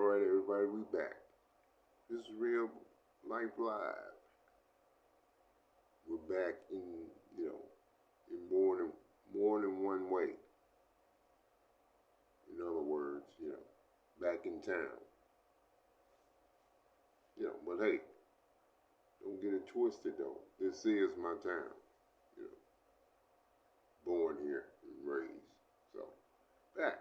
Alright everybody, we back. This is Real Life Live. We're back in, in more than one way. In other words, back in town. But hey, don't get it twisted though. This is my town. Born here and raised. So, back.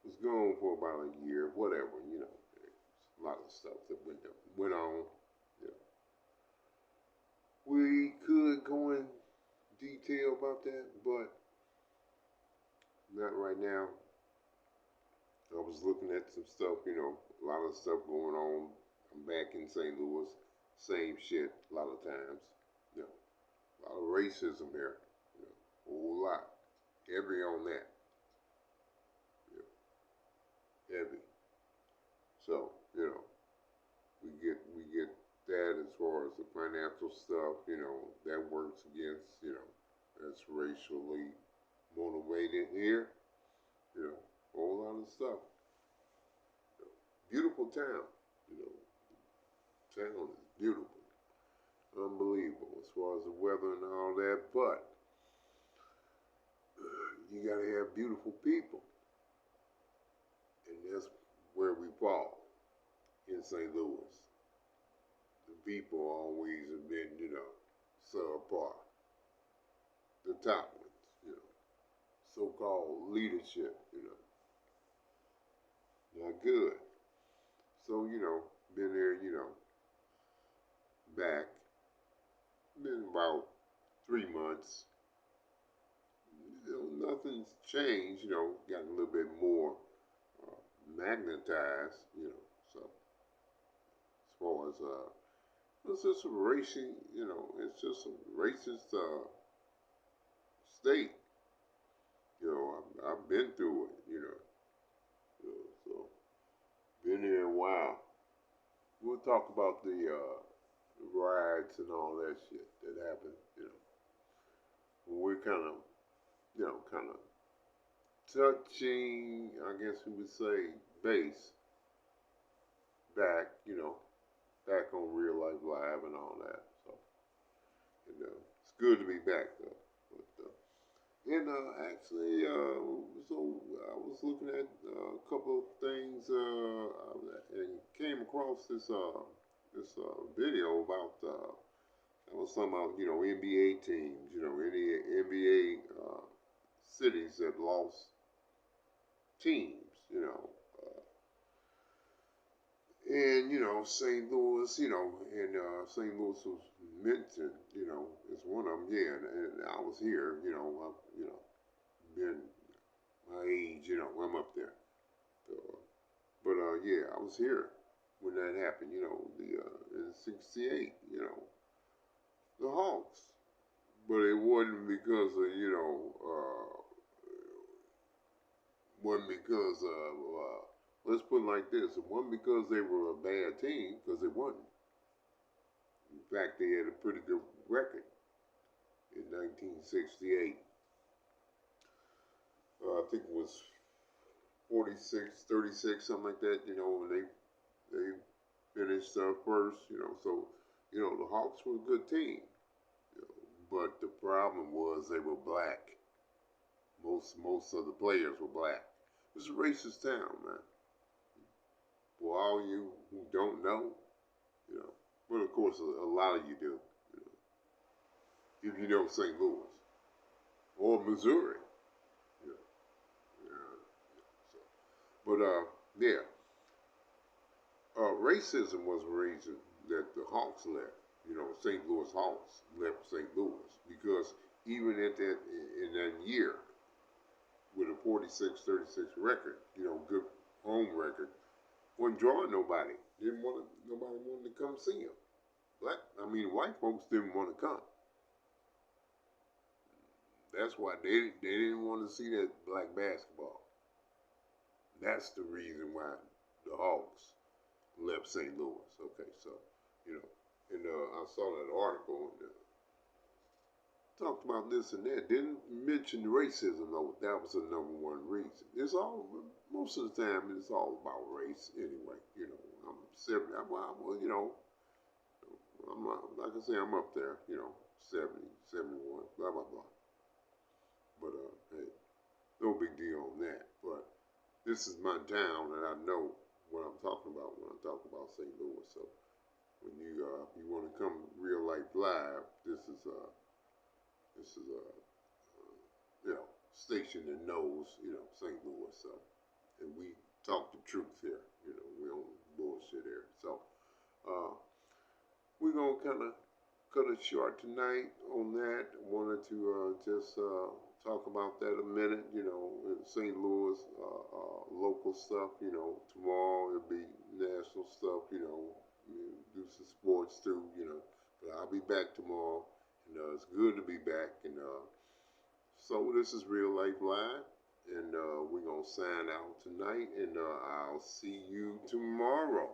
Was gone for about a year, whatever, a lot of stuff that went on. We could go in detail about that, but not right now. I was looking at some stuff, a lot of stuff going on. I'm back in St. Louis, same shit a lot of times. A lot of racism there, a whole lot. Heavy on that. Heavy. So, we get that as far as the financial stuff, that works against, that's racially motivated here, a whole lot of stuff. Beautiful town, town is beautiful, unbelievable as far as the weather and all that, but you gotta have beautiful people. And that's where we fall in St. Louis. The people always have been, subpar. The top ones, so-called leadership, not good. So, been there, back, been about 3 months. Nothing's changed, gotten a little bit more magnetized, so as far as it's just a racing, it's just a racist state. I've been through it, so been here a while. We'll talk about the riots and all that shit that happened, we're kind of touching, I guess we would say, base back, back on Real Life Live and all that. So, it's good to be back though. But, and actually, so I was looking at a couple of things and came across this video about I was talking about NBA teams, any NBA cities that lost teams, and St. Louis, and St. Louis was mentioned, as one of them, yeah, and I was here, been my age, I'm up there, so, but yeah, I was here when that happened, in '68, the Hawks, but it wasn't because of, wasn't because of, let's put it like this, it wasn't because they were a bad team, because they wasn't. In fact, they had a pretty good record in 1968. I think it was 46-36, something like that, when they finished first, so, the Hawks were a good team, but the problem was they were black. Most of the players were black. It was a racist town, man. For all you who don't know, but of course a lot of you do, if you know St. Louis or Missouri, so, but yeah, racism was the reason that the Hawks left. St. Louis Hawks left St. Louis because even at that in that year with a 46-36 record, good home record, wasn't drawing nobody. Nobody wanted to come see him. White folks didn't want to come. That's why they didn't want to see that black basketball. That's the reason why the Hawks left St. Louis. Okay, so, and I saw that article, talked about this and that. Didn't mention racism though. That was the number one reason. It's all most of the time. It's all about race anyway. You know, I'm 70. You know, I'm like I say, I'm up there. You know, 70, 71, blah blah blah. But hey, no big deal on that. But this is my town, and I know what I'm talking about when I talk about St. Louis. So when you want to come real life live, this is a you know station that knows St. Louis. So and we talk the truth here. You know, we don't bullshit here. So uh, we're gonna kind of cut it short tonight on that. Wanted to just talk about that a minute. You know, in St. Louis, local stuff. You know, tomorrow it'll be national stuff. You know, do some sports too. You know, but I'll be back tomorrow. And it's good to be back. And so this is Real Life Live. And we're going to sign out tonight. And I'll see you tomorrow.